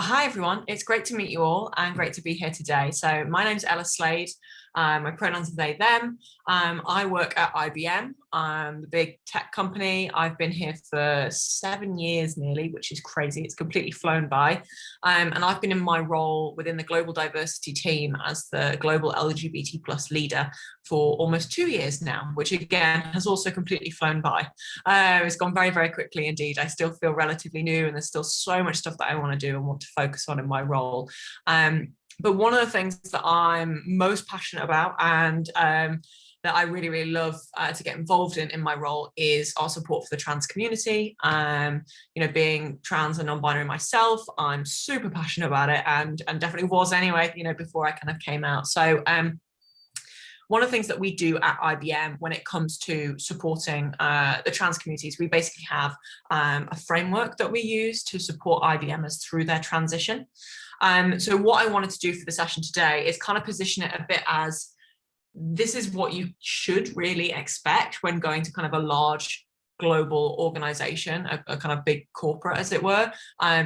Hi everyone, it's great to meet you all and great to be here today. So my name's Slade. My pronouns are they, them. I work at IBM, the big tech company. I've been here for 7 years nearly, which is crazy. It's completely flown by. And I've been in my role within the global diversity team as the global LGBT plus leader for almost 2 years now, which again has also completely flown by. It's gone very, very quickly indeed. I still feel relatively new and there's still so much stuff that I want to do and want to focus on in my role. But one of the things that I'm most passionate about and that I really, really love to get involved in my role is our support for the trans community. Being trans and non-binary myself, I'm super passionate about it and definitely was anyway, before I kind of came out. So one of the things that we do at IBM when it comes to supporting the trans communities, we basically have a framework that we use to support IBMers through their transition. So what I wanted to do for the session today is kind of position it a bit as this is what you should really expect when going to kind of a large global organization, a kind of big corporate, as it were.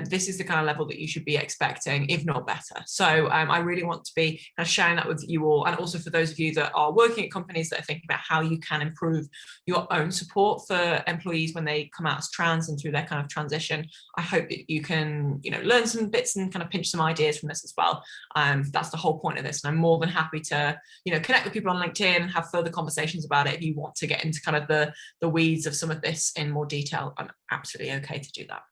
This is the kind of level that you should be expecting, if not better. So I really want to be kind of sharing that with you all, and also for those of you that are working at companies that are thinking about how you can improve your own support for employees when they come out as trans and through their kind of transition. I hope that you can, learn some bits and kind of pinch some ideas from this as well. That's the whole point of this, and I'm more than happy to, connect with people on LinkedIn and have further conversations about it. If you want to get into kind of the weeds of some of this in more detail, I'm absolutely okay to do that.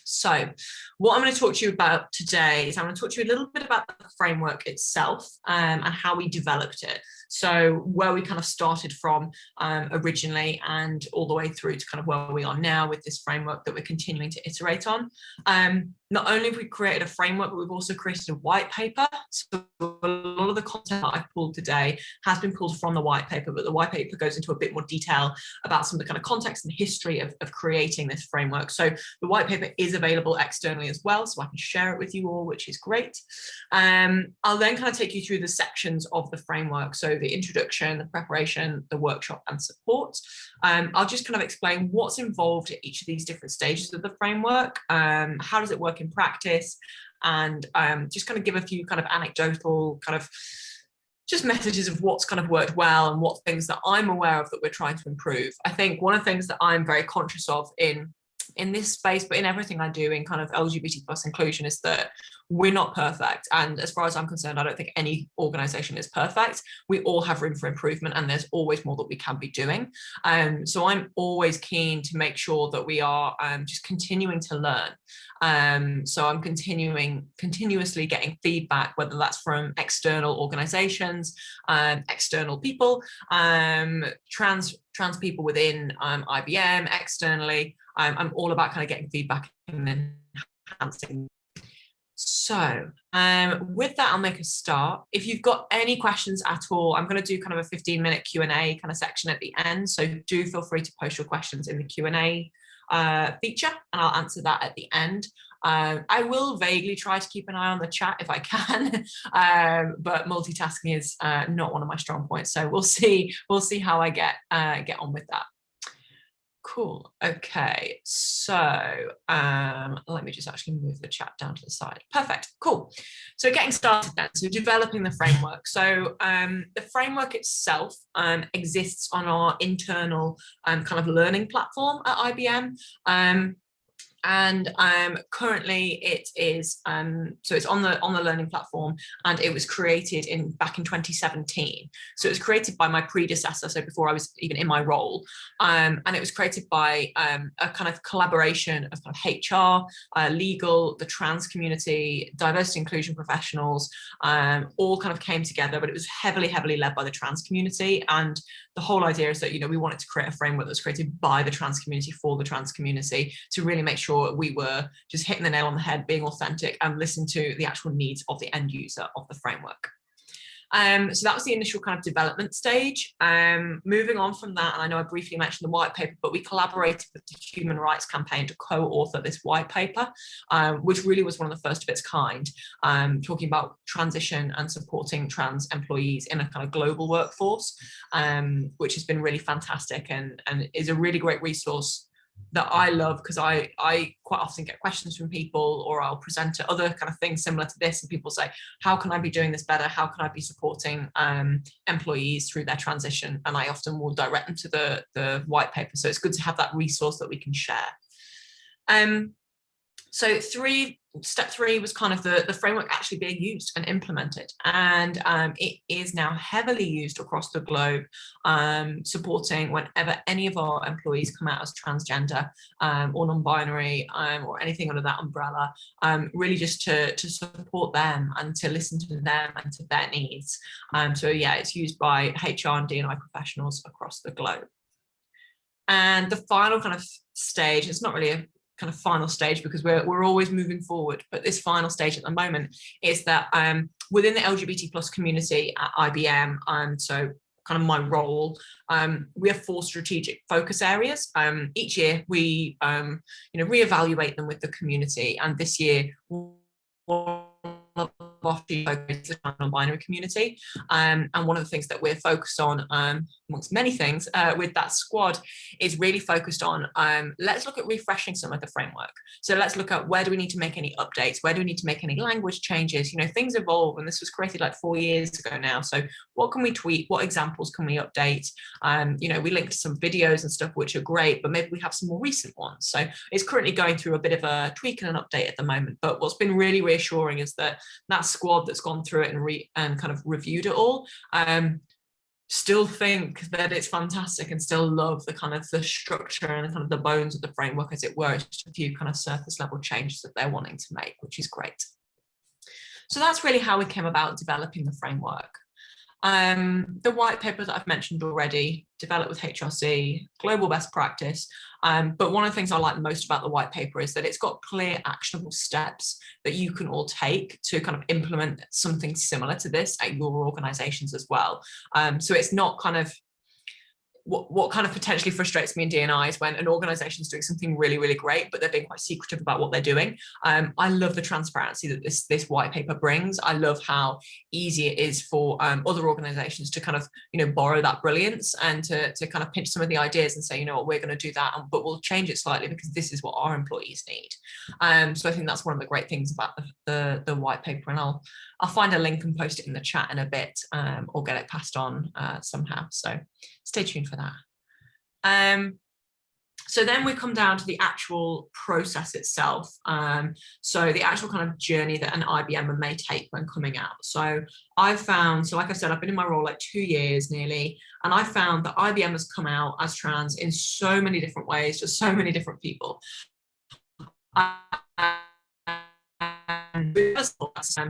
So what I'm going to talk to you about today is I'm going to talk to you a little bit about the framework itself and how we developed it. So where we kind of started from originally and all the way through to kind of where we are now with this framework that we're continuing to iterate on. Not only have we created a framework, but we've also created a white paper. So a lot of the content that I've pulled today has been pulled from the white paper, but the white paper goes into a bit more detail about some of the kind of context and history of creating this framework. So the white paper is available externally as well, so I can share it with you all, which is great. I'll then kind of take you through the sections of the framework. So the introduction, the preparation, the workshop and support. I'll just kind of explain what's involved at each of these different stages of the framework. How does it work in practice? And just kind of give a few kind of anecdotal kind of just messages of what's kind of worked well and what things that I'm aware of that we're trying to improve. I think one of the things that I'm very conscious of in this space, but in everything I do in kind of LGBT plus inclusion, is that we're not perfect. And as far as I'm concerned, I don't think any organization is perfect. We all have room for improvement and there's always more that we can be doing. So I'm always keen to make sure that we are just continuing to learn. So I'm continuously getting feedback, whether that's from external organizations, external people, trans people within IBM, externally. I'm all about kind of getting feedback and enhancing. So with that, I'll make a start. If you've got any questions at all, I'm going to do kind of a 15-minute Q&A kind of section at the end. So do feel free to post your questions in the Q&A feature and I'll answer that at the end. I will vaguely try to keep an eye on the chat if I can, but multitasking is not one of my strong points. So we'll see how I get on with that. Cool. Okay, so let me just actually move the chat down to the side. Perfect. Cool. So getting started then. So developing the framework. So the framework itself exists on our internal kind of learning platform at IBM. And currently it is so it's on the learning platform, and it was created back in 2017. So it was created by my predecessor, so before I was even in my role, and it was created by a kind of collaboration of kind of HR, legal, the trans community, diversity inclusion professionals, all kind of came together, but it was heavily led by the trans community. And the whole idea is that we wanted to create a framework that was created by the trans community for the trans community to really make sure we were just hitting the nail on the head, being authentic and listening to the actual needs of the end user of the framework. So that was the initial kind of development stage. Moving on from that, and I know I briefly mentioned the white paper, but we collaborated with the Human Rights Campaign to co-author this white paper, which really was one of the first of its kind, talking about transition and supporting trans employees in a kind of global workforce, which has been really fantastic and is a really great resource that I love, because I quite often get questions from people, or I'll present to other kind of things similar to this, and people say, how can I be doing this better? How can I be supporting employees through their transition? And I often will direct them to the white paper. So it's good to have that resource that we can share. So step three was kind of the framework actually being used and implemented. And it is now heavily used across the globe, supporting whenever any of our employees come out as transgender or non-binary or anything under that umbrella, really just to support them and to listen to them and to their needs. So yeah, it's used by HR and D&I professionals across the globe. And the final kind of stage, it's not really a kind of final stage because we're always moving forward, but this final stage at the moment is that within the LGBT plus community at IBM, so kind of my role, we have 4 strategic focus areas. Each year we reevaluate them with the community, and this year one of our focus is the non-binary community, and one of the things that we're focused on, amongst many things, with that squad, is really focused on let's look at refreshing some of the framework. So let's look at, where do we need to make any updates, where do we need to make any language changes? Things evolve, and this was created like 4 years ago now, so what can we tweak, what examples can we update? We linked some videos and stuff which are great, but maybe we have some more recent ones. So it's currently going through a bit of a tweak and an update at the moment, but what's been really reassuring is that squad that's gone through it and kind of reviewed it all still think that it's fantastic and still love the kind of the structure and kind of the bones of the framework, as it were. It's just a few kind of surface level changes that they're wanting to make, which is great. So that's really how we came about developing the framework. The white paper that I've mentioned already, developed with HRC, global best practice. But one of the things I like most about the white paper is that it's got clear, actionable steps that you can all take to kind of implement something similar to this at your organizations as well. So it's not kind of, what kind of potentially frustrates me in D&I is when an organization is doing something really, really great, but they're being quite secretive about what they're doing. I love the transparency that this white paper brings. I love how easy it is for other organizations to kind of, borrow that brilliance and to kind of pinch some of the ideas and say, you know what, we're going to do that, but we'll change it slightly because this is what our employees need. So I think that's one of the great things about the white paper, and I'll find a link and post it in the chat in a bit, or get it passed on somehow. So stay tuned for that. So then we come down to the actual process itself. So the actual kind of journey that an IBM may take when coming out. So I've found, so like I said, I've been in my role like 2 years nearly, and I found that IBM has come out as trans in so many different ways, just so many different people.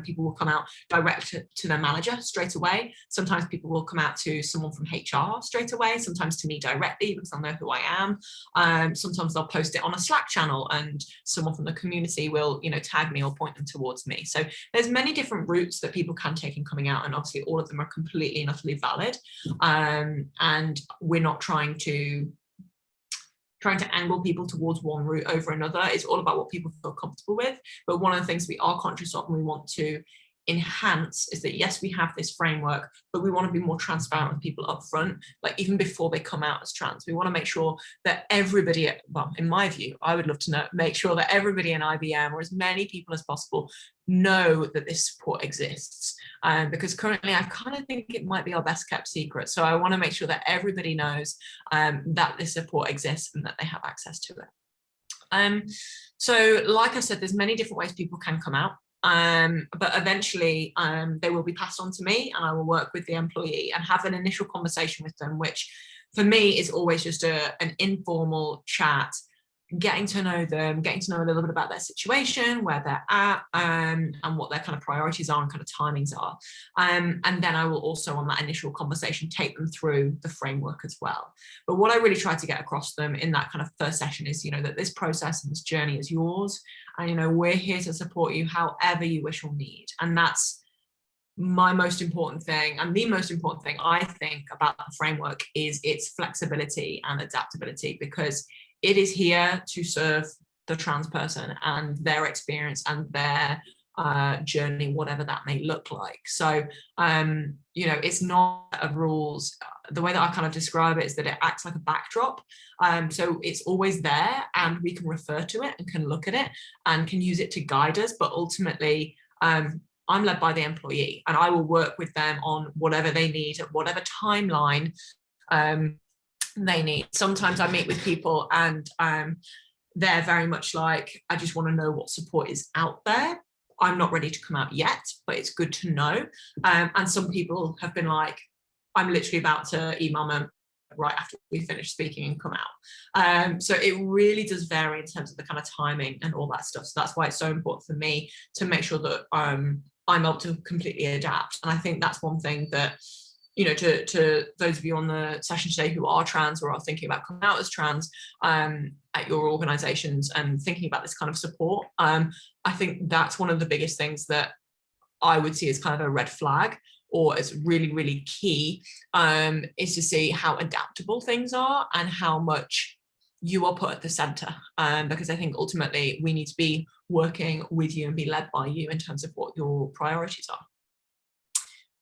People will come out direct to their manager straight away. Sometimes people will come out to someone from HR straight away, sometimes to me directly because I know who I am. Sometimes they'll post it on a Slack channel and someone from the community will, tag me or point them towards me. So there's many different routes that people can take in coming out, and obviously all of them are completely and utterly valid. And we're not trying to angle people towards one route over another. It's all about what people feel comfortable with. But one of the things we are conscious of and we want to enhance is that, yes, we have this framework, but we want to be more transparent with people up front, like even before they come out as trans. We want to make sure that everybody, well, in my view, I would love to make sure that everybody in IBM, or as many people as possible, know that this support exists. Because currently I kind of think it might be our best kept secret. So I want to make sure that everybody knows that this support exists and that they have access to it. So like I said, there's many different ways people can come out. But eventually they will be passed on to me, and I will work with the employee and have an initial conversation with them, which for me is always just an informal chat, getting to know them, getting to know a little bit about their situation, where they're at, and what their kind of priorities are and kind of timings are. And then I will also, on that initial conversation, take them through the framework as well. But what I really try to get across them in that kind of first session is, that this process and this journey is yours. And, we're here to support you however you wish or need. And that's my most important thing. And the most important thing I think about the framework is its flexibility and adaptability, because it is here to serve the trans person and their experience and their journey, whatever that may look like. So, it's not of rules. The way that I kind of describe it is that it acts like a backdrop. So it's always there, and we can refer to it and can look at it and can use it to guide us. But ultimately, I'm led by the employee, and I will work with them on whatever they need at whatever timeline they need. Sometimes I meet with people and they're very much like, I just want to know what support is out there. I'm not ready to come out yet, but it's good to know. And some people have been like, I'm literally about to email them right after we finish speaking and come out. So it really does vary in terms of the kind of timing and all that stuff. So that's why it's so important for me to make sure that I'm able to completely adapt. And I think that's one thing that, to those of you on the session today who are trans or are thinking about coming out as trans at your organizations and thinking about this kind of support, I think that's one of the biggest things that I would see as kind of a red flag, or as really, really key, is to see how adaptable things are and how much you are put at the center. Because I think ultimately we need to be working with you and be led by you in terms of what your priorities are.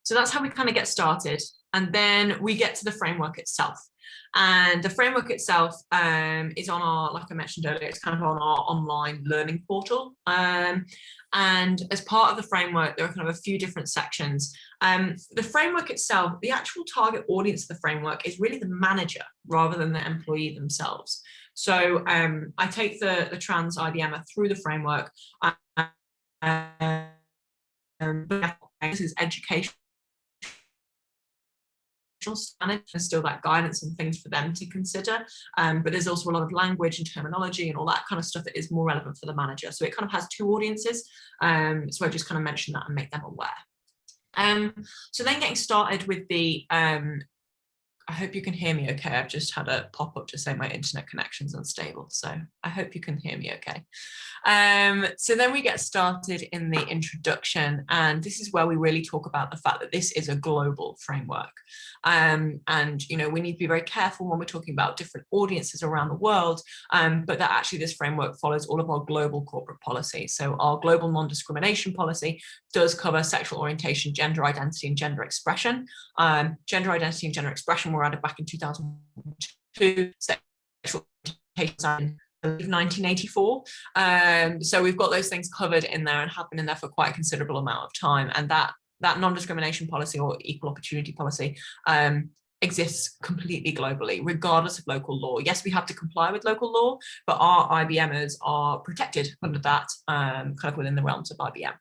So that's how we kind of get started. And then we get to the framework itself. And the framework itself is on our, like I mentioned earlier, it's kind of on our online learning portal. And as part of the framework, there are kind of a few different sections. The framework itself, the actual target audience of the framework is really the manager rather than the employee themselves. So I take the trans IBMer through the framework. This is education. Standard, there's still that guidance and things for them to consider, but there's also a lot of language and terminology and all that kind of stuff that is more relevant for the manager. So it kind of has two audiences, so I just kind of mention that and make them aware. So then getting started with the I hope you can hear me okay. I've just had a pop-up to say my internet connection's unstable, so I hope you can hear me okay. So then we get started in the introduction, and this is where we really talk about the fact that this is a global framework. And we need to be very careful when we're talking about different audiences around the world, but that actually this framework follows all of our global corporate policy. So our global non-discrimination policy does cover sexual orientation, gender identity, and gender expression. Gender identity and gender expression were added back in 2002. Sexual orientation in 1984. So we've got those things covered in there and have been in there for quite a considerable amount of time. And that non-discrimination policy or equal opportunity policy exists completely globally, regardless of local law. Yes, we have to comply with local law, but our IBMers are protected under that kind of within the realms of IBM.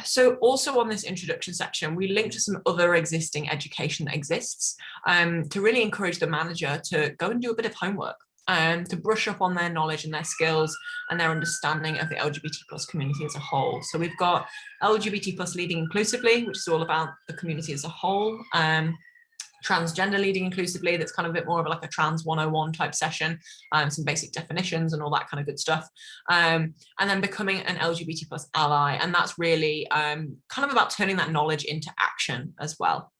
So also on this introduction section, we link to some other existing education that exists to really encourage the manager to go and do a bit of homework, to brush up on their knowledge and their skills and their understanding of the LGBT plus community as a whole. So we've got LGBT plus leading inclusively, which is all about the community as a whole. Transgender leading inclusively, that's kind of a bit more of like a trans 101 type session, some basic definitions and all that kind of good stuff. And then becoming an LGBT plus ally, and that's really kind of about turning that knowledge into action as well.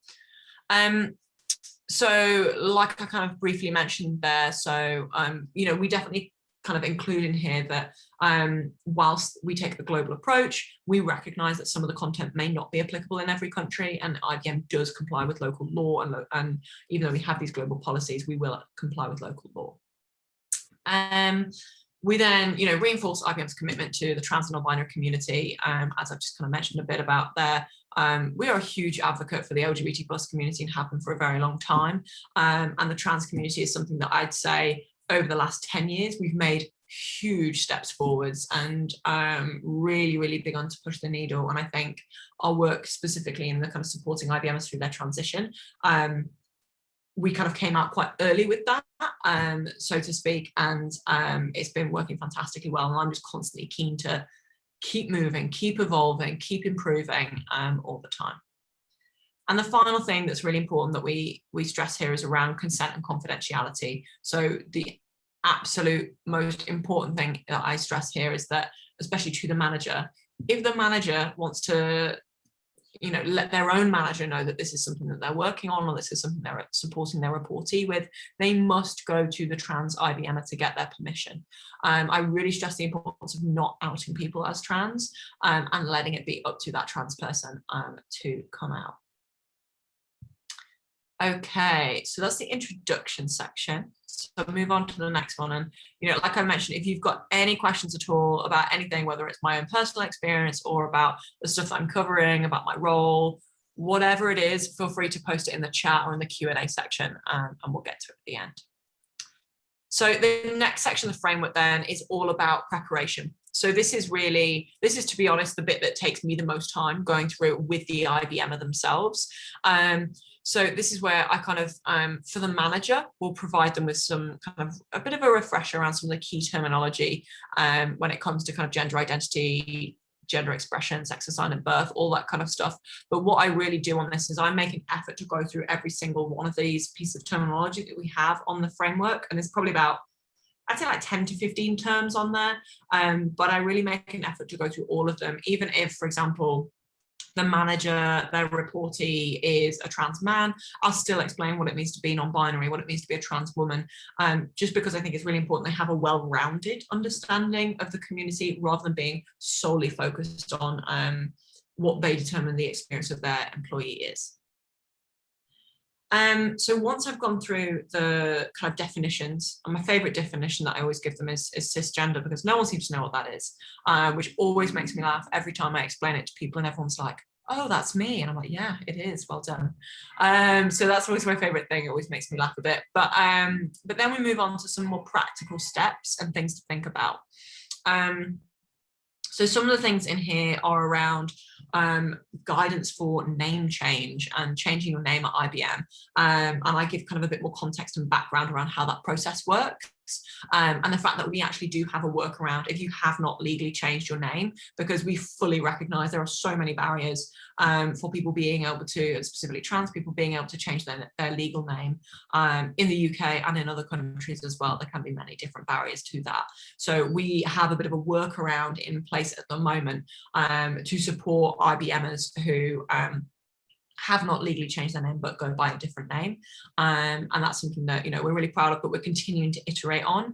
So like I kind of briefly mentioned there, so we definitely kind of include in here that whilst we take the global approach, we recognize that some of the content may not be applicable in every country, and IBM does comply with local law, and even though we have these global policies, we will comply with local law. We then, reinforce IBM's commitment to the trans and non-binary community, as I've just kind of mentioned a bit about there. We are a huge advocate for the LGBT plus community and have been for a very long time. And the trans community is something that I'd say over the last 10 years, we've made huge steps forwards and really, really big on to push the needle. And I think our work specifically in the kind of supporting IBMers through their transition, we kind of came out quite early with that, so to speak, and it's been working fantastically well. And I'm just constantly keen to keep moving, keep evolving, keep improving all the time. And the final thing that's really important that we stress here is around consent and confidentiality. So the absolute most important thing that I stress here is that, especially to the manager, if the manager wants to, let their own manager know that this is something that they're working on, or this is something they're supporting their reportee with, they must go to the trans IBMer to get their permission. I really stress the importance of not outing people as trans, and letting it be up to that trans person to come out. Okay, so that's the introduction section. So move on to the next one. And, like I mentioned, if you've got any questions at all about anything, whether it's my own personal experience or about the stuff that I'm covering, about my role, whatever it is, feel free to post it in the chat or in the Q&A section, and we'll get to it at the end. So the next section of the framework then is all about preparation. So this is, to be honest, the bit that takes me the most time going through with the IBMer themselves. So this is where I kind of, for the manager, will provide them with some kind of a bit of a refresher around some of the key terminology when it comes to kind of gender identity, gender expression, sex assigned at birth, all that kind of stuff. But what I really do on this is I make an effort to go through every single one of these pieces of terminology that we have on the framework. And there's probably about, I'd say like 10 to 15 terms on there. But I really make an effort to go through all of them, even if, for example, the manager, their reportee is a trans man, I'll still explain what it means to be non-binary, what it means to be a trans woman, just because I think it's really important they have a well-rounded understanding of the community rather than being solely focused on what they determine the experience of their employee is. So once I've gone through the kind of definitions, and my favorite definition that I always give them is cisgender, because no one seems to know what that is, which always makes me laugh every time I explain it to people, and everyone's like, oh, that's me. And I'm like, yeah, it is, well done. So that's always my favorite thing. It always makes me laugh a bit. But then we move on to some more practical steps and things to think about. So some of the things in here are around guidance for name change and changing your name at IBM. And I give kind of a bit more context and background around how that process works. And the fact that we actually do have a workaround if you have not legally changed your name, because we fully recognize there are so many barriers for people being able to, specifically trans people, being able to change their legal name in the UK and in other countries as well. There can be many different barriers to that. So we have a bit of a workaround in place at the moment to support IBMers who have not legally changed their name but go by a different name, and that's something that we're really proud of, but we're continuing to iterate on.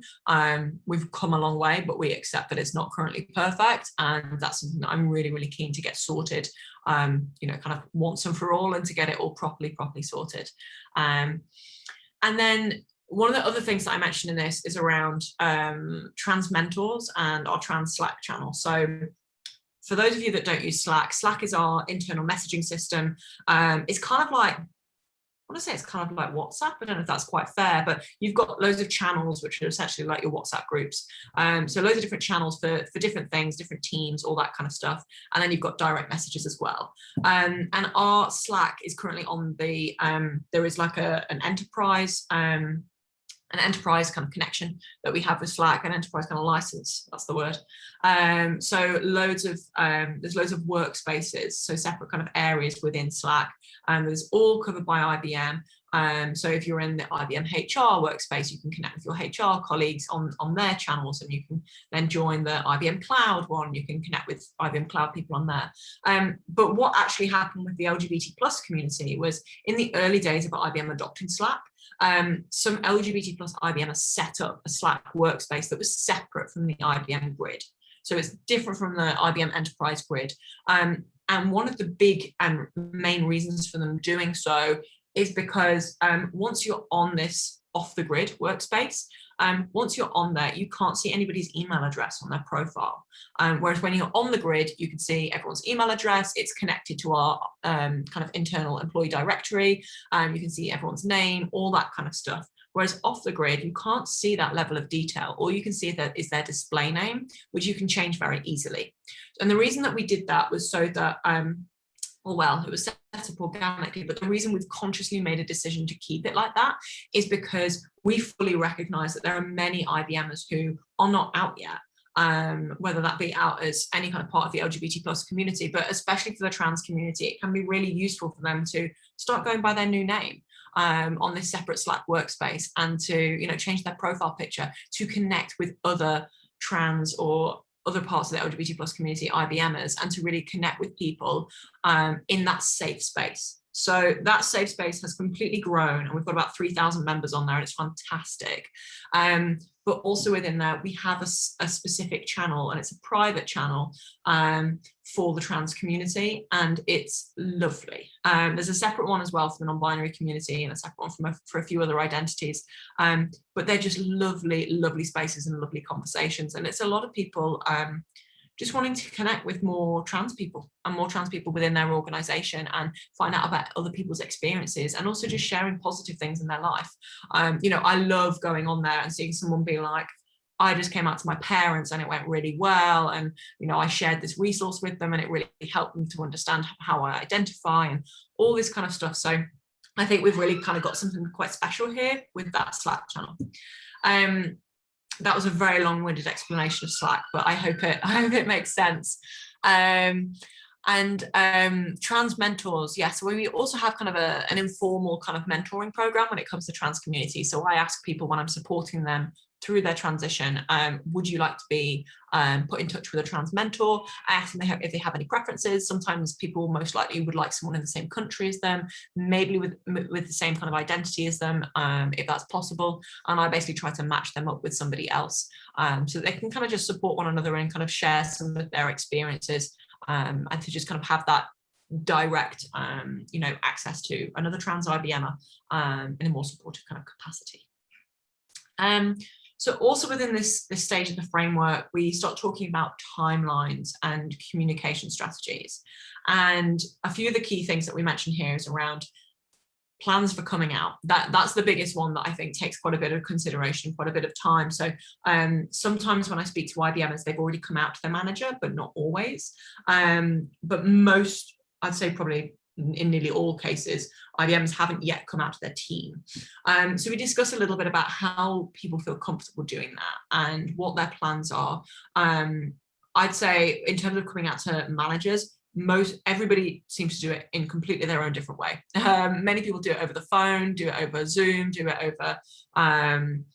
We've come a long way, but we accept that it's not currently perfect, and that's something that I'm really, really keen to get sorted, kind of once and for all, and to get it all properly sorted. And then one of the other things that I mentioned in this is around trans mentors and our trans Slack channel. So for those of you that don't use Slack, Slack is our internal messaging system. It's kind of like, I want to say it's kind of like WhatsApp. I don't know if that's quite fair, but you've got loads of channels, which are essentially like your WhatsApp groups. So loads of different channels for different things, different teams, all that kind of stuff. And then you've got direct messages as well. And our Slack is currently on the, there is like an enterprise kind of connection that we have with Slack, an enterprise kind of license, that's the word. So there's loads of workspaces, so separate kind of areas within Slack, and there's all covered by IBM. So if you're in the IBM HR workspace, you can connect with your HR colleagues on their channels, and you can then join the IBM Cloud one. You can connect with IBM Cloud people on there. But what actually happened with the LGBT plus community was in the early days of IBM adopting Slack, some LGBT plus IBMers set up a Slack workspace that was separate from the IBM grid. So it's different from the IBM enterprise grid. And one of the big and main reasons for them doing so is because once you're on this off the grid workspace, once you're on there, you can't see anybody's email address on their profile. Whereas when you're on the grid, you can see everyone's email address. It's connected to our kind of internal employee directory. You can see everyone's name, all that kind of stuff. Whereas off the grid, you can't see that level of detail. All you can see is their display name, which you can change very easily. And the reason that we did that was so that, it was set up organically, but the reason we've consciously made a decision to keep it like that is because we fully recognize that there are many IBMers who are not out yet, whether that be out as any kind of part of the LGBT plus community, but especially for the trans community, it can be really useful for them to start going by their new name on this separate Slack workspace, and to change their profile picture to connect with other trans or other parts of the LGBT plus community, IBMers, and to really connect with people in that safe space. So that safe space has completely grown, and we've got about 3,000 members on there, and it's fantastic. But also within there, we have a specific channel, and it's a private channel for the trans community, and it's lovely. There's a separate one as well for the non-binary community, and a separate one for a few other identities. But they're just lovely, lovely spaces and lovely conversations. And it's a lot of people just wanting to connect with more trans people and more trans people within their organization, and find out about other people's experiences, and also just sharing positive things in their life. You know, I love going on there and seeing someone be like, I just came out to my parents and it went really well, and you know, I shared this resource with them and it really helped them to understand how I identify and all this kind of stuff. So I think we've really kind of got something quite special here with that Slack channel. That was a very long-winded explanation of Slack, but I hope it makes sense. And trans mentors, yes. So we also have kind of an informal kind of mentoring program when it comes to trans community. So I ask people when I'm supporting them through their transition, would you like to be put in touch with a trans mentor? I ask them if they have any preferences. Sometimes people most likely would like someone in the same country as them, maybe with the same kind of identity as them, if that's possible. And I basically try to match them up with somebody else, so that they can kind of just support one another and kind of share some of their experiences, and to just kind of have that direct, you know, access to another trans IBMer in a more supportive kind of capacity. So also within this stage of the framework, we start talking about timelines and communication strategies. And a few of the key things that we mentioned here is around plans for coming out. That's the biggest one that I think takes quite a bit of consideration, quite a bit of time. So sometimes when I speak to IBMers, they've already come out to their manager, but not always. But most, I'd say probably in nearly all cases, IBMs haven't yet come out to their team. So we discuss a little bit about how people feel comfortable doing that and what their plans are. I'd say in terms of coming out to managers, everybody seems to do it in completely their own different way. Many people do it over the phone, do it over Zoom, do it over an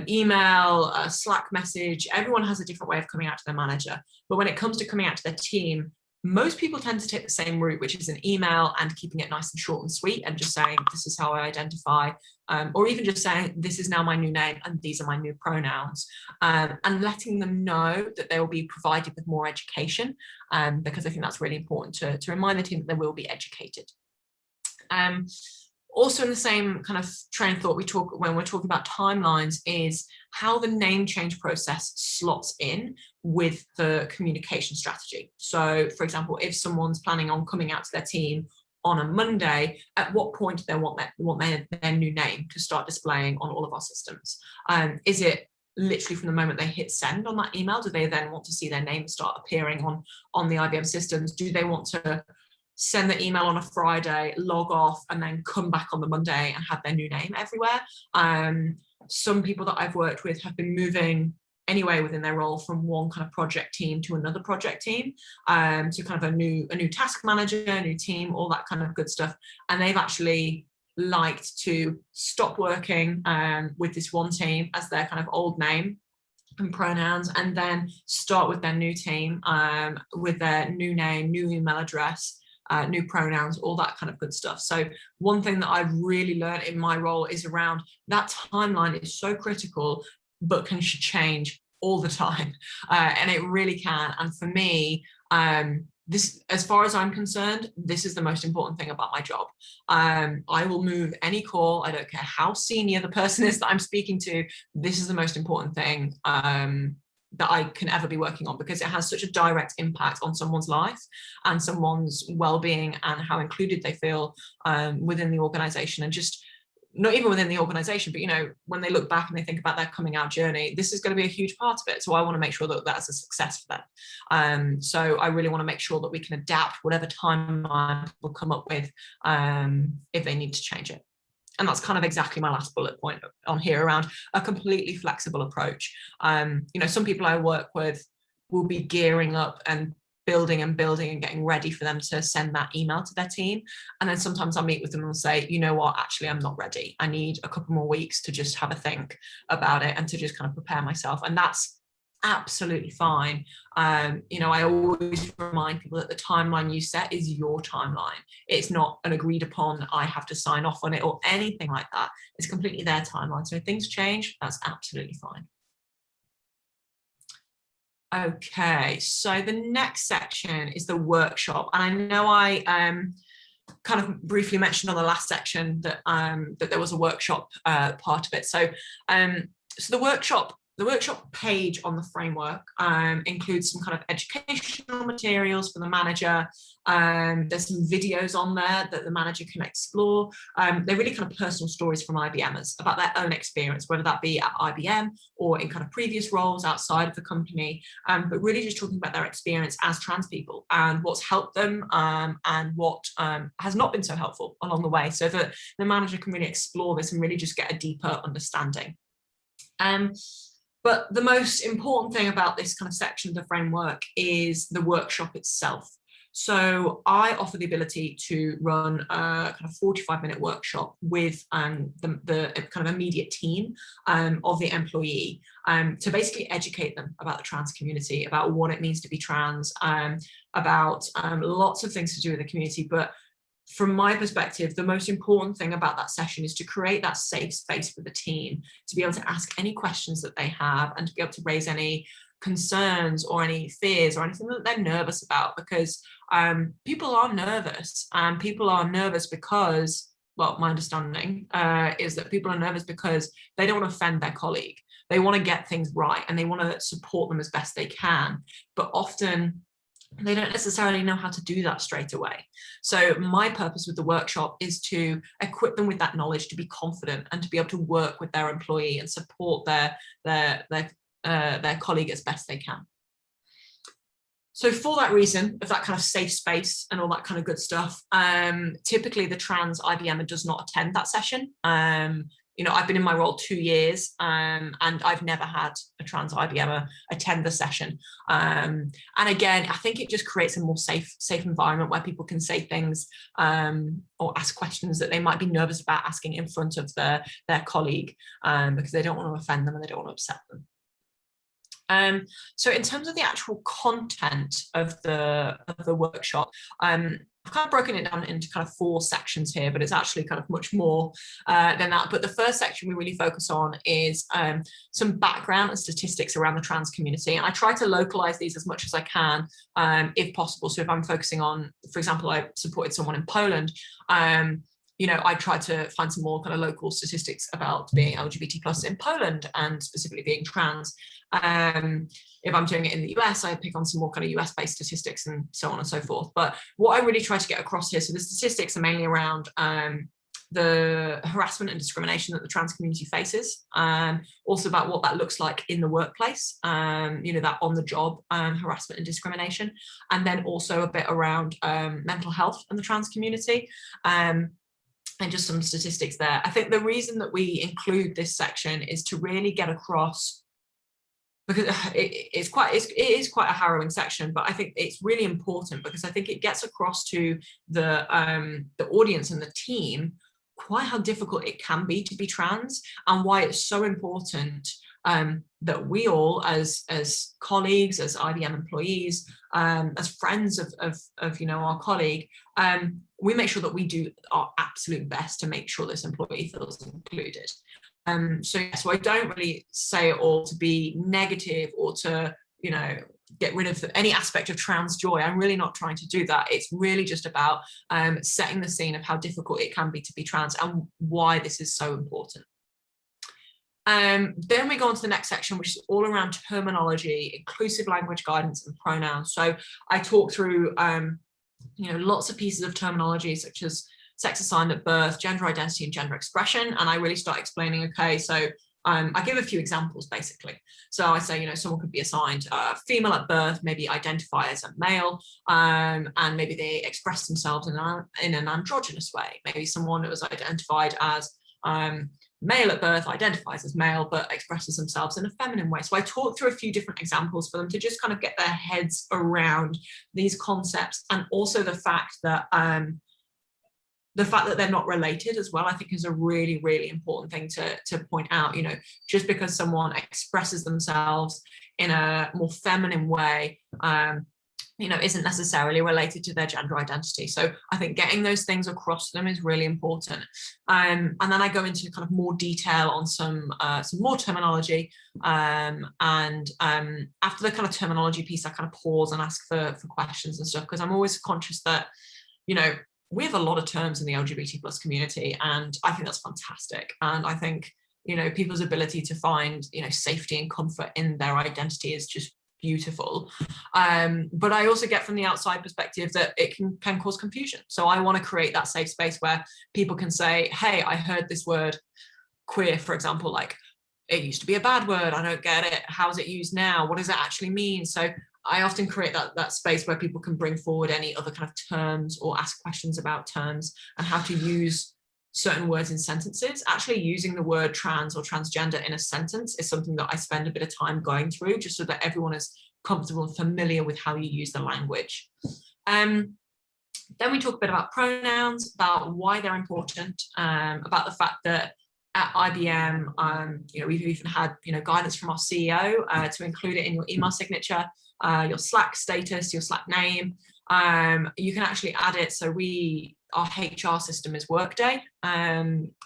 email, a Slack message. Everyone has a different way of coming out to their manager. But when it comes to coming out to their team, most people tend to take the same route, which is an email and keeping it nice and short and sweet, and just saying, this is how I identify, or even just saying, this is now my new name and these are my new pronouns, and letting them know that they will be provided with more education, because I think that's really important to remind the team that they will be educated. Also in the same kind of train of thought, when we're talking about timelines, is how the name change process slots in with the communication strategy. So for example, if someone's planning on coming out to their team on a Monday, at what point do they want their new name to start displaying on all of our systems? Is it literally from the moment they hit send on that email? Do they then want to see their name start appearing on the IBM systems? Do they want to send the email on a Friday, log off, and then come back on the Monday and have their new name everywhere? Some people that I've worked with have been moving anyway within their role from one kind of project team to another project team, to kind of a new task manager, a new team, all that kind of good stuff. And they've actually liked to stop working with this one team as their kind of old name and pronouns, and then start with their new team with their new name, new email address, new pronouns, all that kind of good stuff. So one thing that I've really learned in my role is around that timeline is so critical, but can change all the time, and it really can. And for me, this, as far as I'm concerned, this is the most important thing about my job. I will move any call. I don't care how senior the person is that I'm speaking to. This is the most important thing that I can ever be working on, because it has such a direct impact on someone's life and someone's well-being and how included they feel within the organization, and just not even within the organization, but you know, when they look back and they think about their coming out journey, this is going to be a huge part of it. So I want to make sure that that's a success for them. So I really want to make sure that we can adapt whatever timeline we'll come up with if they need to change it. And that's kind of exactly my last bullet point on here around a completely flexible approach. You know, some people I work with will be gearing up and building and getting ready for them to send that email to their team. And then sometimes I'll meet with them and say, you know what, actually, I'm not ready. I need a couple more weeks to just have a think about it and to just kind of prepare myself. And that's absolutely fine. You know, I always remind people that the timeline you set is your timeline. It's not an agreed upon, I have to sign off on it or anything like that. It's completely their timeline. So if things change, that's absolutely fine. Okay, so the next section is the workshop. And I know I kind of briefly mentioned on the last section that that there was a workshop part of it. So so the workshop page on the framework includes some kind of educational materials for the manager. There's some videos on there that the manager can explore. They're really kind of personal stories from IBMers about their own experience, whether that be at IBM or in kind of previous roles outside of the company, but really just talking about their experience as trans people and what's helped them and what has not been so helpful along the way, so that the manager can really explore this and really just get a deeper understanding. But the most important thing about this kind of section of the framework is the workshop itself. So I offer the ability to run a kind of 45-minute workshop with the kind of immediate team of the employee to basically educate them about the trans community, about what it means to be trans, about lots of things to do with the community. But from my perspective, the most important thing about that session is to create that safe space for the team to be able to ask any questions that they have and to be able to raise any concerns or any fears or anything that they're nervous about, because people are nervous, and people are nervous because, well, my understanding is that people are nervous because they don't want to offend their colleague. They want to get things right and they want to support them as best they can, but often they don't necessarily know how to do that straight away. So my purpose with the workshop is to equip them with that knowledge, to be confident and to be able to work with their employee and support their colleague as best they can. So for that reason, of that kind of safe space and all that kind of good stuff, typically the trans IBMer does not attend that session. You know, I've been in my role 2 years and I've never had a trans IBMer attend the session. And again, I think it just creates a more safe environment where people can say things or ask questions that they might be nervous about asking in front of their colleague because they don't want to offend them and they don't want to upset them. So in terms of the actual content of the workshop, I've kind of broken it down into kind of 4 sections here, but it's actually kind of much more than that. But the first section we really focus on is some background and statistics around the trans community. And I try to localize these as much as I can, if possible. So if I'm focusing on, for example, I supported someone in Poland, you know, I try to find some more kind of local statistics about being LGBT plus in Poland and specifically being trans. If I'm doing it in the US, I pick on some more kind of US-based statistics and so on and so forth. But what I really try to get across here, so the statistics are mainly around the harassment and discrimination that the trans community faces, also about what that looks like in the workplace, you know, that on-the-job harassment and discrimination, and then also a bit around mental health and the trans community. And just some statistics there. I think the reason that we include this section is to really get across, because it is quite a harrowing section, but I think it's really important because I think it gets across to the audience and the team quite how difficult it can be to be trans and why it's so important that we all as colleagues, as IBM employees, as friends of you know, our colleague, we make sure that we do our absolute best to make sure this employee feels included. So I don't really say it all to be negative or to, you know, get rid of any aspect of trans joy. I'm really not trying to do that. It's really just about setting the scene of how difficult it can be to be trans and why this is so important. Then we go on to the next section, which is all around terminology, inclusive language guidance and pronouns. So I talk through you know, lots of pieces of terminology such as sex assigned at birth, gender identity and gender expression, and I really start explaining, okay, so I give a few examples basically. So I say, you know, someone could be assigned female at birth, maybe identify as a male, and maybe they express themselves in an androgynous way. Maybe someone that was identified as male at birth identifies as male but expresses themselves in a feminine way. So I talk through a few different examples for them to just kind of get their heads around these concepts, and also the fact that they're not related as well, I think is a really, really important thing to point out. You know, just because someone expresses themselves in a more feminine way, you know, isn't necessarily related to their gender identity. So I think getting those things across to them is really important. And then I go into kind of more detail on some more terminology. And after the kind of terminology piece, I kind of pause and ask for questions and stuff, because I'm always conscious that, you know, we have a lot of terms in the LGBT plus community, and I think that's fantastic. And I think, you know, people's ability to find, you know, safety and comfort in their identity is just beautiful. But I also get from the outside perspective that it can cause confusion. So I want to create that safe space where people can say, hey, I heard this word queer, for example, like, it used to be a bad word, I don't get it, how is it used now, what does it actually mean? So I often create that space where people can bring forward any other kind of terms or ask questions about terms and how to use certain words in sentences. Actually using the word trans or transgender in a sentence is something that I spend a bit of time going through, just so that everyone is comfortable and familiar with how you use the language. Then we talk a bit about pronouns, about why they're important, about the fact that at IBM, you know, we've even had, you know, guidance from our CEO to include it in your email signature, your Slack status, your Slack name. You can actually add it. So our HR system is Workday at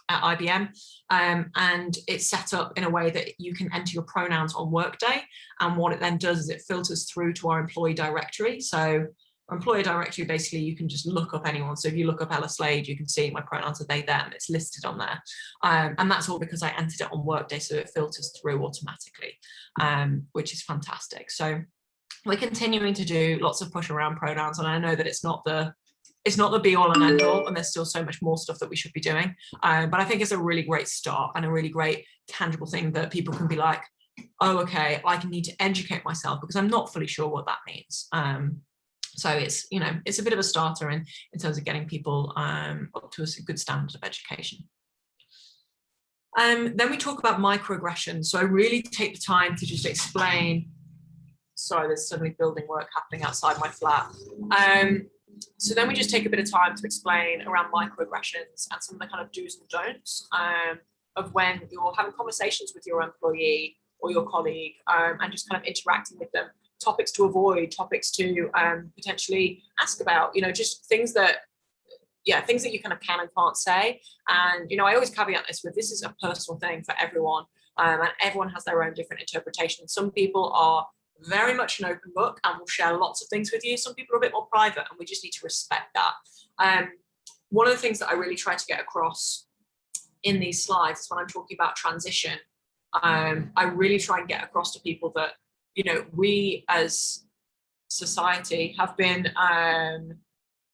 IBM, and it's set up in a way that you can enter your pronouns on Workday. And what it then does is it filters through to our employee directory. So our employee directory, basically, you can just look up anyone. So if you look up Ella Slade, you can see my pronouns are they, them. It's listed on there. And that's all because I entered it on Workday, so it filters through automatically, which is fantastic. So we're continuing to do lots of push around pronouns, and I know that it's not the be all and end all, and there's still so much more stuff that we should be doing. But I think it's a really great start and a really great tangible thing that people can be like, oh, okay, I need to educate myself because I'm not fully sure what that means. So it's, you know, it's a bit of a starter in terms of getting people up to a good standard of education. Then we talk about microaggressions. So I really take the time to just explain. Sorry, there's suddenly building work happening outside my flat. So then we just take a bit of time to explain around microaggressions and some of the kind of do's and don'ts of when you're having conversations with your employee or your colleague, and just kind of interacting with them, topics to avoid, topics to potentially ask about, you know, just things that you kind of can and can't say. And, you know, I always caveat this with, this is a personal thing for everyone, and everyone has their own different interpretation. Some people are very much an open book and will share lots of things with you. Some people are a bit more private, and we just need to respect that. One of the things that I really try to get across in these slides is when I'm talking about transition, I really try and get across to people that, you know, we as society have been,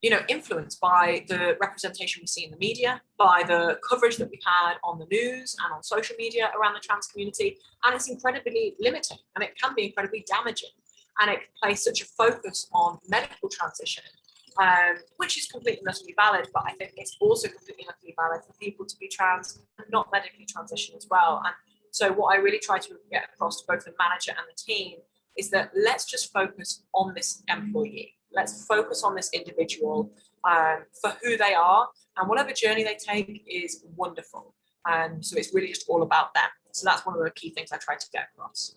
you know, influenced by the representation we see in the media, by the coverage that we've had on the news and on social media around the trans community. And it's incredibly limiting, and it can be incredibly damaging. And it can place such a focus on medical transition, which is completely and utterly valid, but I think it's also completely and utterly valid for people to be trans and not medically transition as well. And so what I really try to get across to both the manager and the team is that let's just focus on this employee. Let's focus on this individual for who they are, and whatever journey they take is wonderful. So it's really just all about them. So that's one of the key things I try to get across.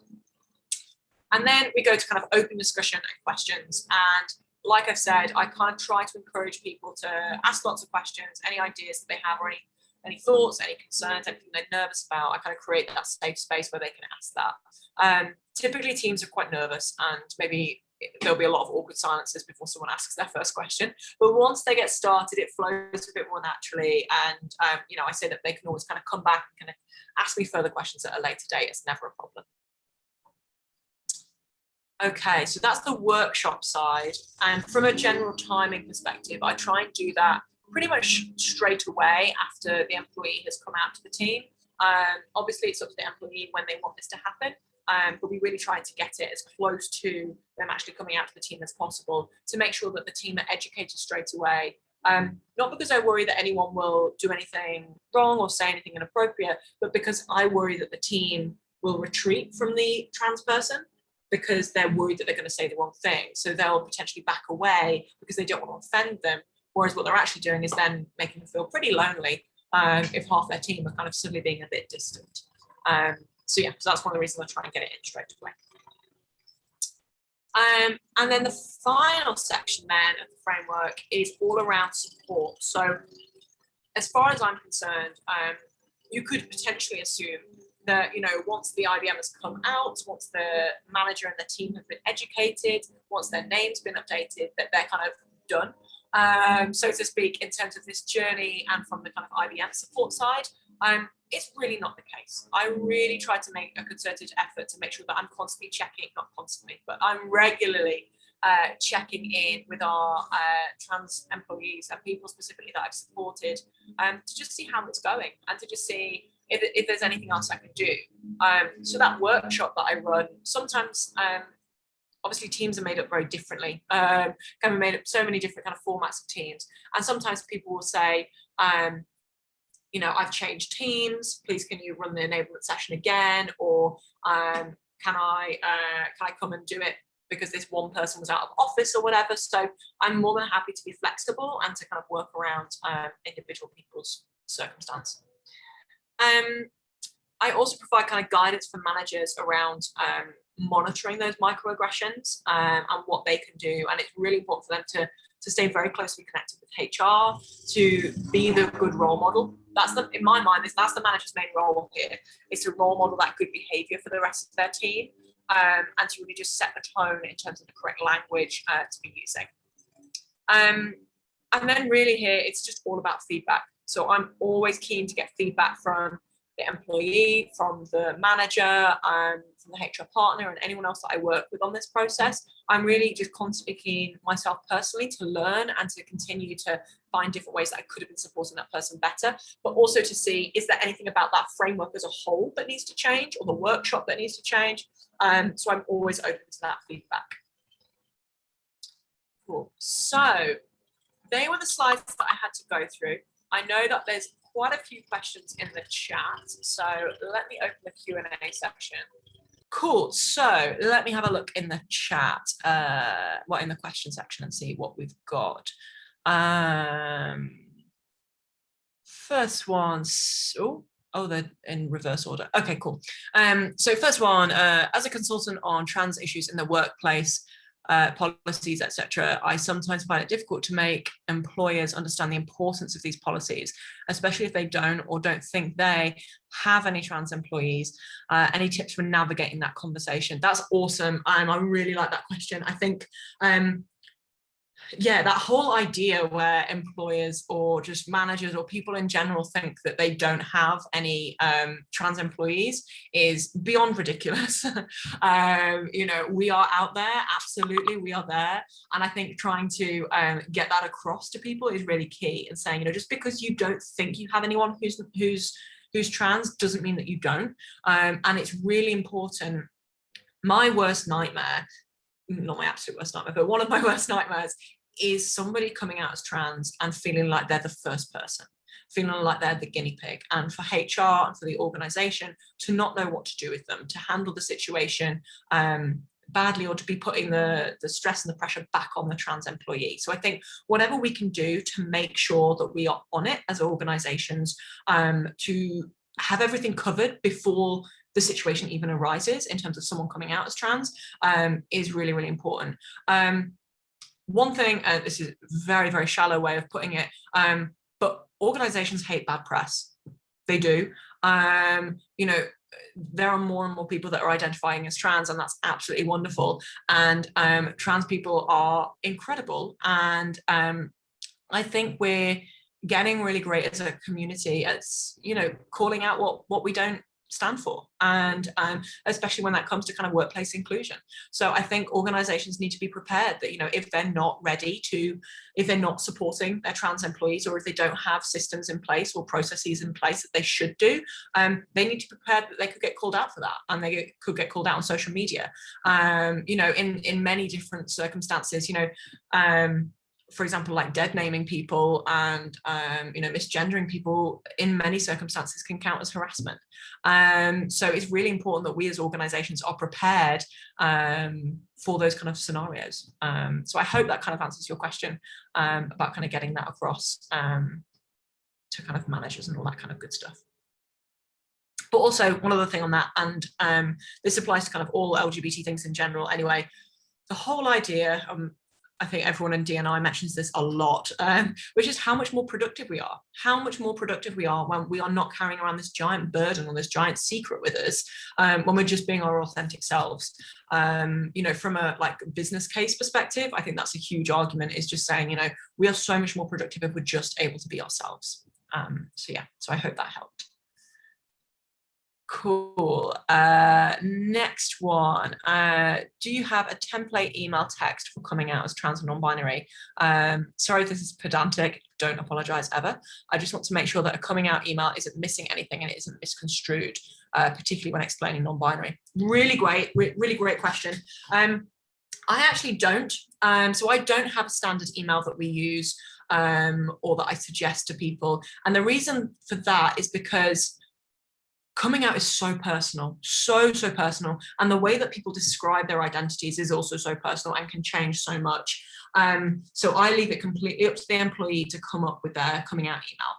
And then we go to kind of open discussion and questions. And like I've said, I kind of try to encourage people to ask lots of questions, any ideas that they have, or any thoughts, any concerns, anything they're nervous about. I kind of create that safe space where they can ask that. Typically teams are quite nervous, and maybe there'll be a lot of awkward silences before someone asks their first question. But once they get started, it flows a bit more naturally. And, you know, I say that they can always kind of come back and kind of ask me further questions at a later date. It's never a problem. Okay, so that's the workshop side. And from a general timing perspective, I try and do that pretty much straight away after the employee has come out to the team. Obviously, it's up to the employee when they want this to happen. But we really try to get it as close to them actually coming out to the team as possible to make sure that the team are educated straight away. Not because I worry that anyone will do anything wrong or say anything inappropriate, but because I worry that the team will retreat from the trans person because they're worried that they're going to say the wrong thing. So they'll potentially back away because they don't want to offend them. Whereas what they're actually doing is then making them feel pretty lonely if half their team are kind of suddenly being a bit distant. So yeah, so that's one of the reasons I try and get it in straight away. And then the final section then of the framework is all around support. So as far as I'm concerned, you could potentially assume that, once the IBM has come out, once the manager and the team have been educated, once their name's been updated, that they're kind of done, so to speak, in terms of this journey. And from the kind of IBM support side, it's really not the case. I really try to make a concerted effort to make sure that I'm constantly checking, not constantly, but I'm regularly checking in with our trans employees and people specifically that I've supported, to just see how it's going and to just see if there's anything else I can do. So that workshop that I run, sometimes obviously teams are made up very differently, kind of made up so many different kind of formats of teams, and sometimes people will say, I've changed teams, please can you run the enablement session again, or can I come and do it because this one person was out of office or whatever. So I'm more than happy to be flexible and to kind of work around individual people's circumstance. I also provide kind of guidance for managers around monitoring those microaggressions and what they can do. And it's really important for them to stay very closely connected with HR, to be the good role model. In my mind, that's the manager's main role here, is to role model that good behavior for the rest of their team, and to really just set the tone in terms of the correct language to be using. And then really here, it's just all about feedback. So I'm always keen to get feedback from the employee, from the manager, from the HR partner, and anyone else that I work with on this process. I'm really just constantly keen myself personally to learn and to continue to find different ways that I could have been supporting that person better, but also to see, is there anything about that framework as a whole that needs to change, or the workshop that needs to change? So I'm always open to that feedback. Cool. So they were the slides that I had to go through. I know that there's quite a few questions in the chat, so let me open the Q&A section. Cool, so let me have a look in the chat, in the question section, and see what we've got. First one, they're in reverse order. Okay, cool. So first one, as a consultant on trans issues in the workplace, policies, etc., I sometimes find it difficult to make employers understand the importance of these policies, especially if they don't think they have any trans employees. Any tips for navigating that conversation? That's awesome. I really like that question. I think that whole idea where employers or just managers or people in general think that they don't have any trans employees is beyond ridiculous. We are out there, absolutely, we are there. And I think trying to get that across to people is really key, and saying, just because you don't think you have anyone who's trans doesn't mean that you don't. And it's really important. My worst nightmare, not my absolute worst nightmare, but one of my worst nightmares is somebody coming out as trans and feeling like they're the first person, feeling like they're the guinea pig, and for HR and for the organization to not know what to do with them, to handle the situation badly, or to be putting the stress and the pressure back on the trans employee. So I think whatever we can do to make sure that we are on it as organizations, to have everything covered before the situation even arises in terms of someone coming out as trans, is really, really important. One thing, this is a very, very shallow way of putting it, but organizations hate bad press. They do. There are more and more people that are identifying as trans, and that's absolutely wonderful. And trans people are incredible. And I think we're getting really great as a community at, calling out what we don't stand for, and especially when that comes to kind of workplace inclusion. So I think organizations need to be prepared that, if they're not ready to, if they're not supporting their trans employees, or if they don't have systems in place or processes in place that they should do, they need to be prepared that they could get called out for that, and they could get called out on social media, in many different circumstances, for example, like dead naming people and misgendering people in many circumstances can count as harassment. So it's really important that we as organizations are prepared for those kind of scenarios. So I hope that kind of answers your question about kind of getting that across to kind of managers and all that kind of good stuff. But also one other thing on that, and this applies to kind of all LGBT things in general anyway, the whole idea, I think everyone in D&I mentions this a lot, which is how much more productive we are. How much more productive we are when we are not carrying around this giant burden or this giant secret with us, when we're just being our authentic selves. You know, from a like business case perspective, I think that's a huge argument, is just saying, you know, we are so much more productive if we're just able to be ourselves. So yeah, so I hope that helped. Cool. Next one. Do you have a template email text for coming out as trans or non-binary? Sorry if this is pedantic, don't apologize ever. I just want to make sure that a coming out email isn't missing anything and it isn't misconstrued, particularly when explaining non-binary. Really great question. I actually don't. So I don't have a standard email that we use or that I suggest to people. And the reason for that is because coming out is so personal, so personal. And the way that people describe their identities is also so personal and can change so much. So I leave it completely up to the employee to come up with their coming out email.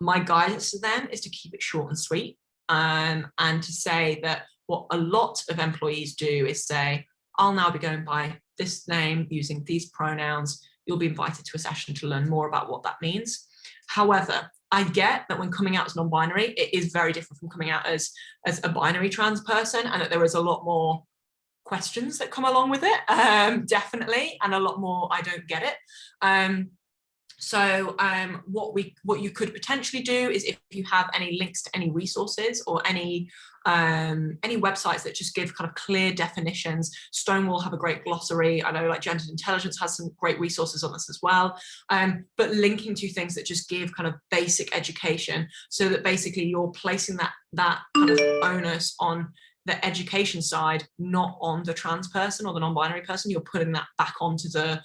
My guidance to them is to keep it short and sweet, and to say that what a lot of employees do is say, I'll now be going by this name using these pronouns. You'll be invited to a session to learn more about what that means. However, I get that when coming out as non-binary, it is very different from coming out as a binary trans person, and that there is a lot more questions that come along with it, definitely, and a lot more I don't get it. So what you could potentially do is, if you have any links to any resources or any websites that just give kind of clear definitions. Stonewall have a great glossary. I know like Gendered Intelligence has some great resources on this as well. But linking to things that just give kind of basic education, so that basically you're placing that kind of onus on the education side, not on the trans person or the non-binary person. You're putting that back onto the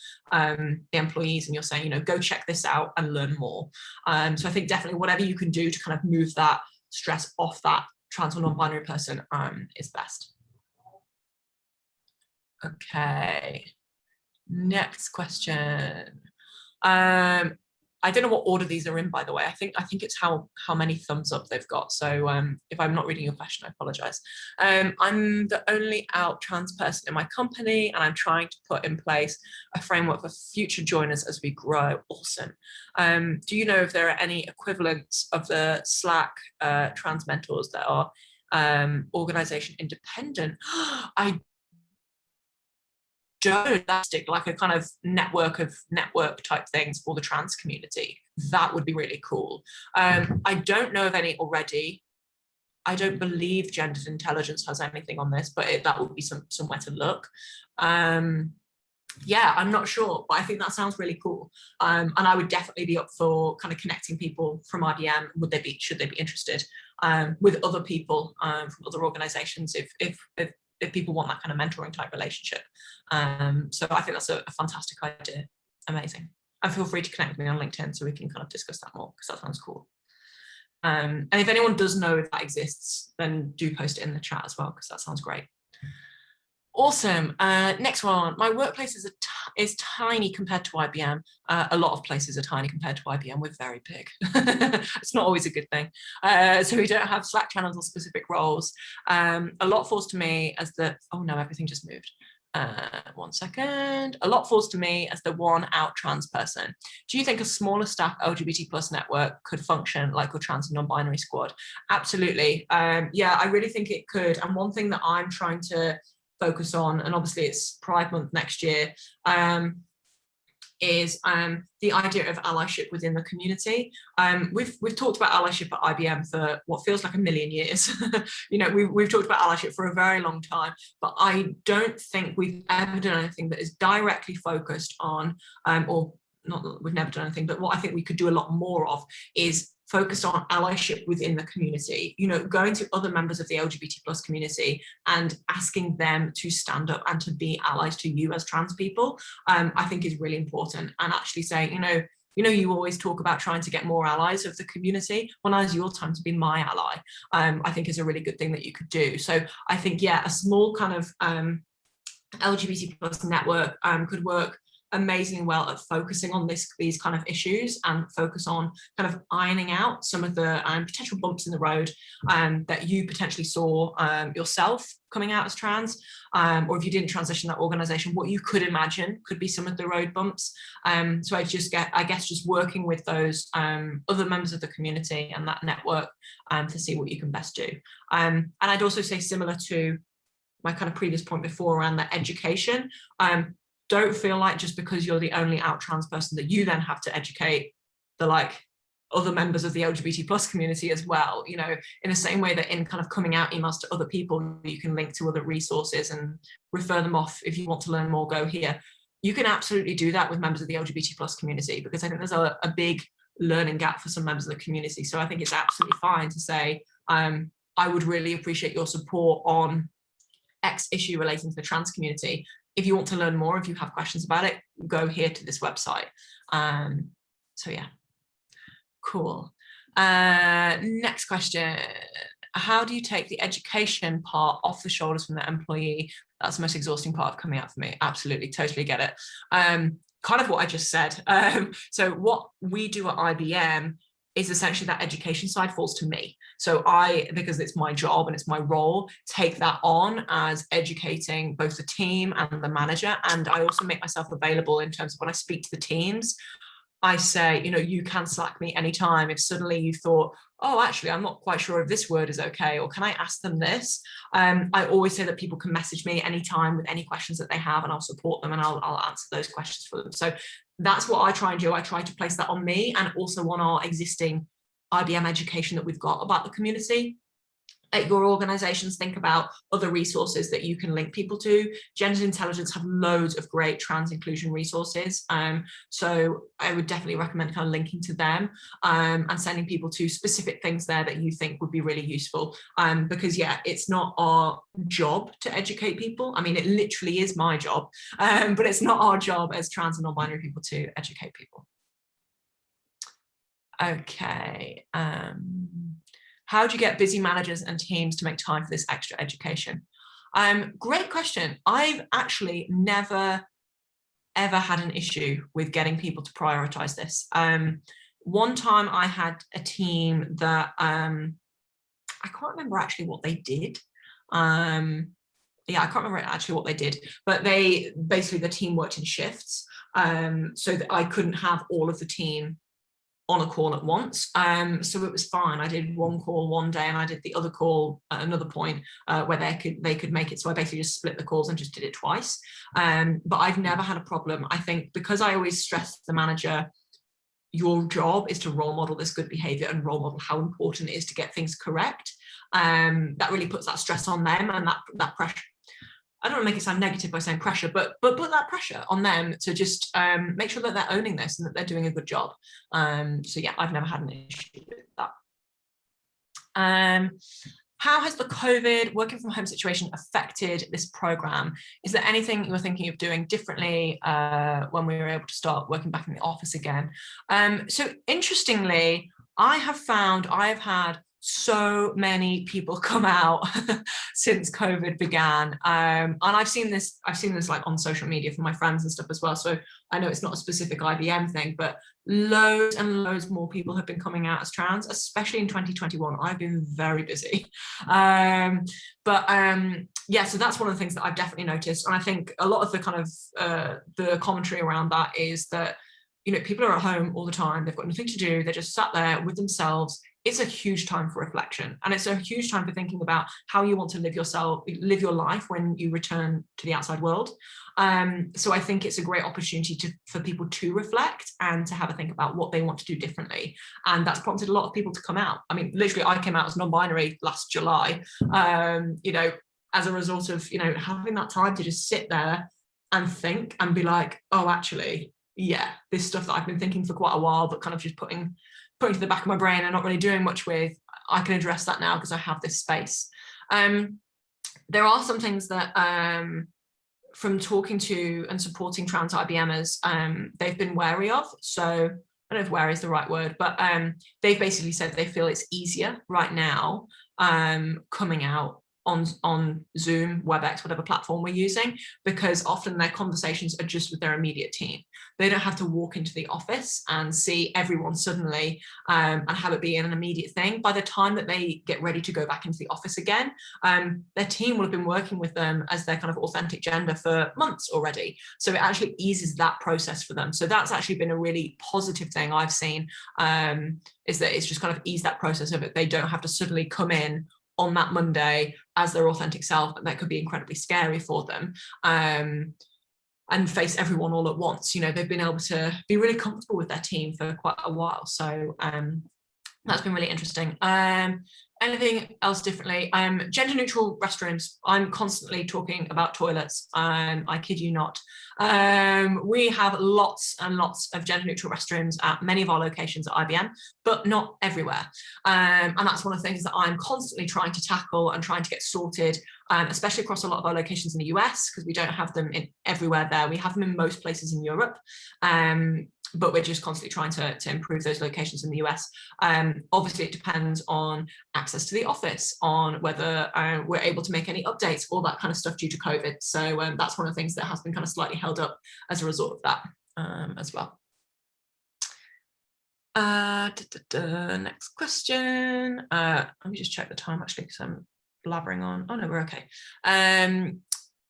employees, and you're saying, you know, go check this out and learn more. So I think definitely whatever you can do to kind of move that stress off that trans or non-binary person is best. Okay, next question. I don't know what order these are in, by the way. I think it's how many thumbs up they've got. So if I'm not reading your question, I apologize. I'm the only out trans person in my company, and I'm trying to put in place a framework for future joiners as we grow. Awesome. Do you know if there are any equivalents of the Slack trans mentors that are organization independent? I fantastic, like a kind of network type things for the trans community. That would be really cool. I don't know of any already. I don't believe Gendered Intelligence has anything on this, but that would be somewhere to look. Yeah, I'm not sure, but I think that sounds really cool. And I would definitely be up for kind of connecting people from IBM. Should they be interested with other people from other organizations if people want that kind of mentoring type relationship. So I think that's a fantastic idea. Amazing. And feel free to connect with me on LinkedIn so we can kind of discuss that more, because that sounds cool. And if anyone does know if that exists, then do post it in the chat as well, because that sounds great. Awesome. Next one. My workplace is tiny compared to IBM. A lot of places are tiny compared to IBM. We're very big. It's not always a good thing. So we don't have Slack channels or specific roles. A lot falls to me as the, oh no, everything just moved. 1 second. A lot falls to me as the one out trans person. Do you think a smaller staff LGBT plus network could function like a trans and non-binary squad? Absolutely. Yeah, I really think it could. And one thing that I'm trying to focus on, and obviously it's Pride Month next year, is the idea of allyship within the community. We've talked about allyship at IBM for what feels like a million years. You know, we've talked about allyship for a very long time, but I don't think we've ever done anything that is directly focused on, or not that we've never done anything, but what I think we could do a lot more of is focused on allyship within the community, you know, going to other members of the LGBT plus community and asking them to stand up and to be allies to you as trans people, I think is really important. And actually saying, you always talk about trying to get more allies of the community. Well, now's your time to be my ally. I think is a really good thing that you could do. So I think, yeah, a small kind of LGBT plus network could work amazingly well at focusing on these kind of issues and focus on kind of ironing out some of the potential bumps in the road that you potentially saw yourself coming out as trans, or if you didn't transition that organization, what you could imagine could be some of the road bumps. So I guess just working with those other members of the community and that network to see what you can best do. And I'd also say, similar to my kind of previous point before around the education, don't feel like just because you're the only out trans person that you then have to educate the other members of the LGBT plus community as well. You know, in the same way that in kind of coming out emails to other people, you can link to other resources and refer them off. If you want to learn more, go here. You can absolutely do that with members of the LGBT plus community, because I think there's a big learning gap for some members of the community. So I think it's absolutely fine to say, I would really appreciate your support on X issue relating to the trans community. If you want to learn more, if you have questions about it, go here to this website. So yeah, cool. Next question. How do you take the education part off the shoulders from the employee? That's the most exhausting part of coming out for me. Absolutely, totally get it. Kind of what I just said. So what we do at IBM is essentially that education side falls to me. So I, because it's my job and it's my role, take that on as educating both the team and the manager. And I also make myself available in terms of when I speak to the teams, I say, you know, you can Slack me anytime if suddenly you thought, oh, actually, I'm not quite sure if this word is okay, or can I ask them this? I always say that people can message me anytime with any questions that they have, and I'll support them and I'll answer those questions for them. So that's what I try and do. I try to place that on me and also on our existing IBM education that we've got about the community. At your organizations, think about other resources that you can link people to. Gender Intelligence have loads of great trans inclusion resources. So I would definitely recommend kind of linking to them and sending people to specific things there that you think would be really useful. Because yeah, it's not our job to educate people. I mean, it literally is my job, but it's not our job as trans and non-binary people to educate people. Okay. How do you get busy managers and teams to make time for this extra education? Great question. I've actually never, ever had an issue with getting people to prioritize this. One time I had a team that, I can't remember actually what they did. Yeah, I can't remember actually what they did, but they basically, the team worked in shifts, so that I couldn't have all of the team on a call at once. So it was fine. I did one call one day and I did the other call at another point where they could make it. So I basically just split the calls and just did it twice. But I've never had a problem. I think because I always stress the manager, your job is to role model this good behavior and role model how important it is to get things correct. That really puts that stress on them and that pressure. I don't want to make it sound negative by saying pressure, but put that pressure on them to just make sure that they're owning this and that they're doing a good job. So yeah, I've never had an issue with that. How has the COVID working from home situation affected this program? Is there anything you were thinking of doing differently when we were able to start working back in the office again? So interestingly, I have found I have had so many people come out since COVID began, and I've seen this like on social media from my friends and stuff as well. So I know it's not a specific IBM thing, but loads and loads more people have been coming out as trans, especially in 2021. I've been very busy, yeah. So that's one of the things that I've definitely noticed, and I think a lot of the kind of the commentary around that is that, you know, people are at home all the time. They've got nothing to do. They're just sat there with themselves. It's a huge time for reflection, and it's a huge time for thinking about how you want to live your life when you return to the outside world. So I think it's a great opportunity for people to reflect and to have a think about what they want to do differently. And that's prompted a lot of people to come out. I mean, literally, I came out as non-binary last July, you know, as a result of, you know, having that time to just sit there and think and be like, oh, actually, yeah, this stuff that I've been thinking for quite a while, but kind of just putting to the back of my brain and not really doing much with, I can address that now because I have this space. There are some things that from talking to and supporting trans IBMers, they've been wary of. So I don't know if wary is the right word, but they've basically said they feel it's easier right now coming out on Zoom, WebEx, whatever platform we're using, because often their conversations are just with their immediate team. They don't have to walk into the office and see everyone suddenly and have it be an immediate thing. By the time that they get ready to go back into the office again, their team will have been working with them as their kind of authentic gender for months already. So it actually eases that process for them. So that's actually been a really positive thing I've seen, is that it's just kind of eased that process of it. They don't have to suddenly come in on that Monday as their authentic self, and that could be incredibly scary for them, and face everyone all at once. You know, they've been able to be really comfortable with their team for quite a while. So that's been really interesting. Anything else differently? Gender neutral restrooms. I'm constantly talking about toilets. I kid you not. We have lots and lots of gender neutral restrooms at many of our locations at IBM, but not everywhere. And that's one of the things that I'm constantly trying to tackle and trying to get sorted, especially across a lot of our locations in the US, because we don't have them in everywhere there. We have them in most places in Europe. But we're just constantly trying to improve those locations in the US. Obviously, it depends on access to the office, on whether we're able to make any updates, all that kind of stuff due to COVID. So that's one of the things that has been kind of slightly held up as a result of that as well. Next question. Let me just check the time actually, because I'm blabbering on. Oh no, we're okay.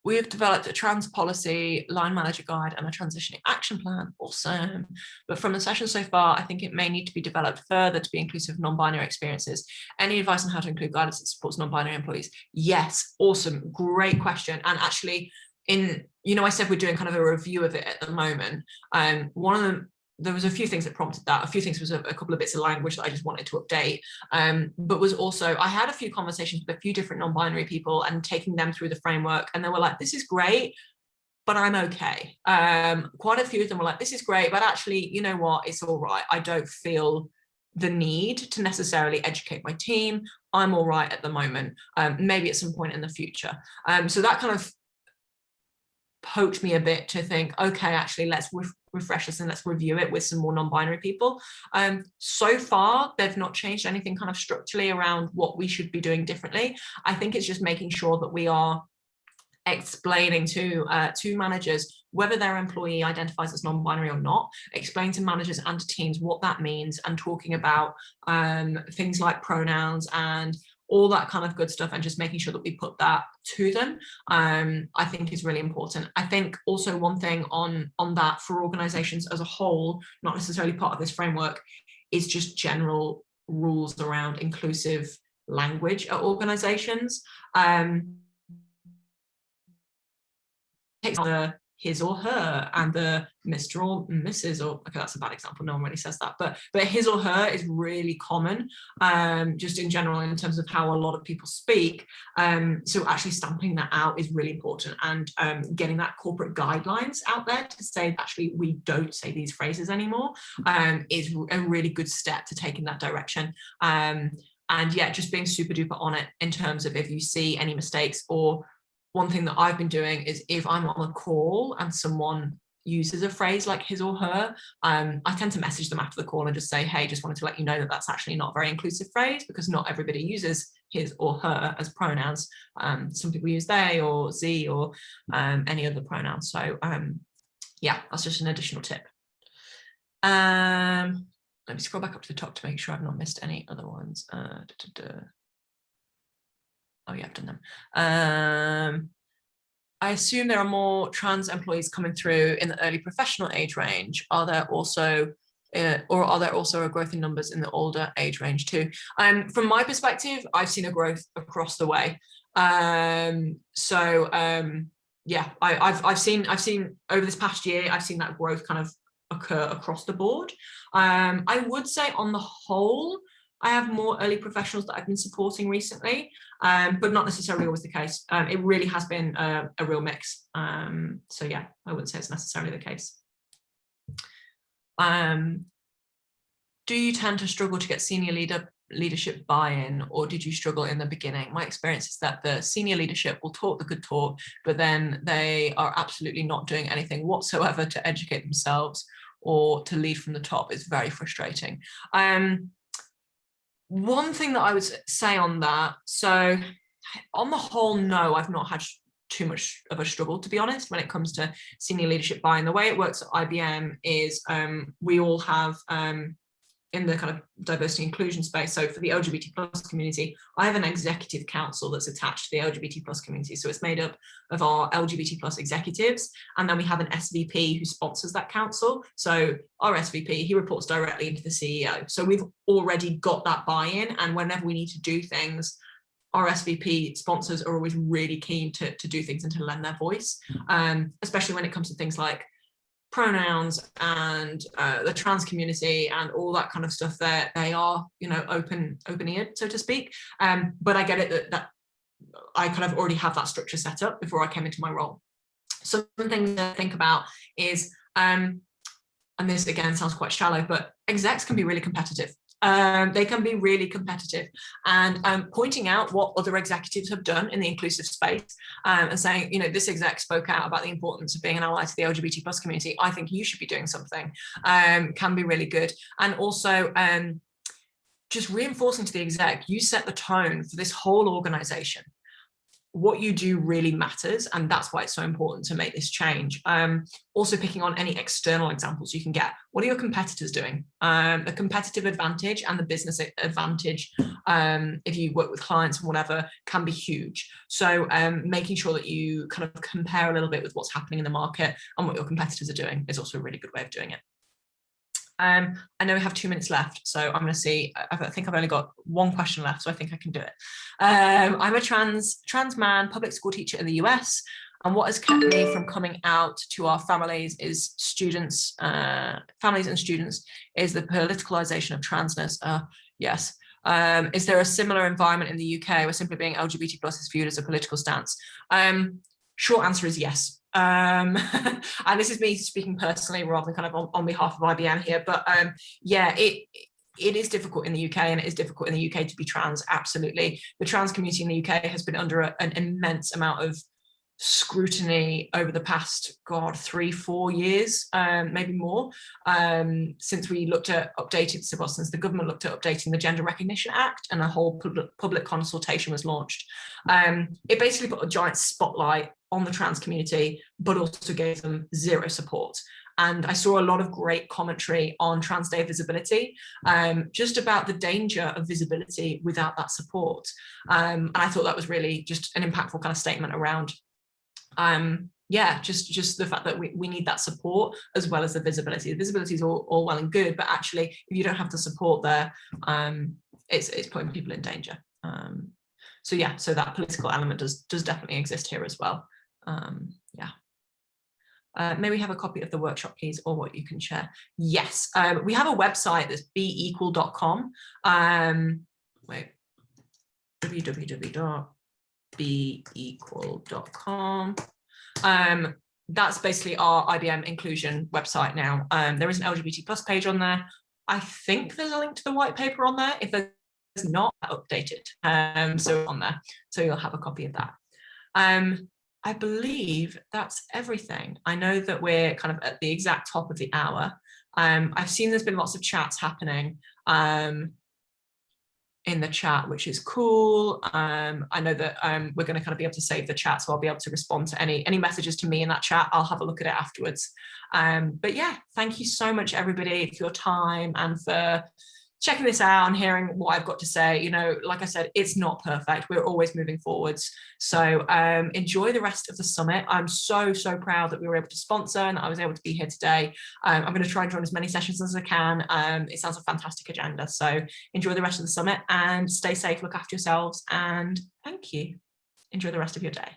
We have developed a trans policy, line manager guide, and a transitioning action plan. Awesome. But from the session so far, I think it may need to be developed further to be inclusive of non-binary experiences. Any advice on how to include guidance that supports non-binary employees? Yes, awesome, great question. And actually, I said we're doing kind of a review of it at the moment. One of them, there was a few things that prompted that. A few things was a couple of bits of language that I just wanted to update, but was also, I had a few conversations with a few different non-binary people and taking them through the framework, and they were like, this is great, but I'm okay. Quite a few of them were like, this is great, but actually, you know what, it's all right. I don't feel the need to necessarily educate my team. I'm all right at the moment. Maybe at some point in the future. So that kind of poked me a bit to think, okay, actually, let's refresh this and let's review it with some more non-binary people. So far, they've not changed anything kind of structurally around what we should be doing differently. I think it's just making sure that we are explaining to managers, whether their employee identifies as non-binary or not, explain to managers and to teams what that means, and talking about things like pronouns and all that kind of good stuff, and just making sure that we put that to them, I think is really important. I think also one thing on that for organizations as a whole, not necessarily part of this framework, is just general rules around inclusive language at organizations. Takes the his or her and the Mr. or Mrs. or, okay, that's a bad example, no one really says that, but his or her is really common, just in general in terms of how a lot of people speak. So actually stamping that out is really important, and getting that corporate guidelines out there to say that actually we don't say these phrases anymore is a really good step to take in that direction. And yeah, just being super duper on it in terms of if you see any mistakes. Or one thing that I've been doing is if I'm on a call and someone uses a phrase like his or her, I tend to message them after the call and just say, hey, just wanted to let you know that that's actually not a very inclusive phrase, because not everybody uses his or her as pronouns. Some people use they or ze or any other pronouns. So yeah, that's just an additional tip. Let me scroll back up to the top to make sure I've not missed any other ones. Oh yeah, I've done them. I assume there are more trans employees coming through in the early professional age range. Are there also a growth in numbers in the older age range too? From my perspective, I've seen a growth across the way. Yeah, I've seen over this past year, I've seen that growth kind of occur across the board. I would say on the whole, I have more early professionals that I've been supporting recently, but not necessarily always the case. It really has been a real mix. So yeah, I wouldn't say it's necessarily the case. Do you tend to struggle to get senior leadership buy-in, or did you struggle in the beginning? My experience is that the senior leadership will talk the good talk, but then they are absolutely not doing anything whatsoever to educate themselves or to lead from the top. Is very frustrating. One thing that I would say on that, so On the whole, no, I've not had too much of a struggle, to be honest, when it comes to senior leadership buy-in. The way it works at IBM is we all have in the kind of diversity inclusion space. So for the LGBT plus community, I have an executive council that's attached to the LGBT plus community. So it's made up of our LGBT plus executives. And then we have an SVP who sponsors that council. So our SVP, he reports directly into the CEO. So we've already got that buy-in. And whenever we need to do things, our SVP sponsors are always really keen to do things and to lend their voice, especially when it comes to things like pronouns and the trans community and all that kind of stuff. They are, you know, open-eared, so to speak. But I get it that I kind of already have that structure set up before I came into my role. So one thing to think about is, and this again sounds quite shallow, but execs can be really competitive. They can be really competitive, and pointing out what other executives have done in the inclusive space and saying, you know, this exec spoke out about the importance of being an ally to the LGBT plus community. I think you should be doing something, can be really good. And also just reinforcing to the exec, you set the tone for this whole organization. What you do really matters, and that's why it's so important to make this change. Also picking on any external examples you can get. What are your competitors doing? The competitive advantage and the business advantage, if you work with clients and whatever, can be huge. So making sure that you kind of compare a little bit with what's happening in the market and what your competitors are doing is also a really good way of doing it. I know we have 2 minutes left, so I'm going to see. I think I've only got one question left, so I think I can do it. I'm a trans man, public school teacher in the US, and what has kept me from coming out to our families is families and students, is the politicalization of transness. Yes. Is there a similar environment in the UK where simply being LGBT plus is viewed as a political stance? Short answer is yes. And this is me speaking personally rather than kind of on behalf of IBM here, but yeah, it is difficult in the UK, and it is difficult in the UK to be trans. Absolutely. The trans community in the UK has been under an immense amount of scrutiny over the past 3-4 years, maybe more, since we looked at since the government looked at updating the Gender Recognition Act and a whole public consultation was launched. It basically put a giant spotlight on the trans community, but also gave them zero support. And I saw a lot of great commentary on Trans Day visibility, just about the danger of visibility without that support. And I thought that was really just an impactful kind of statement around yeah, just the fact that we need that support as well as the visibility. The visibility is all well and good, but actually if you don't have the support there, it's putting people in danger. So yeah, so that political element does definitely exist here as well. Yeah. May we have a copy of the workshop, please, or what you can share? Yes, we have a website that's beequal.com. Wait, www.beequal.com. That's basically our IBM inclusion website now. There is an LGBT plus page on there. I think there's a link to the white paper on there. If there's not, update it. So on there, so you'll have a copy of that. I believe that's everything. I know that we're kind of at the exact top of the hour. I've seen there's been lots of chats happening in the chat, which is cool. I know that we're going to kind of be able to save the chat, so I'll be able to respond to any messages to me in that chat. I'll have a look at it afterwards. But yeah, thank you so much, everybody, for your time and for checking this out and hearing what I've got to say. You know, like I said, it's not perfect. We're always moving forwards. So enjoy the rest of the summit. I'm so proud that we were able to sponsor and that I was able to be here today. I'm going to try and join as many sessions as I can. It sounds a fantastic agenda. So enjoy the rest of the summit and stay safe, look after yourselves, and thank you. Enjoy the rest of your day.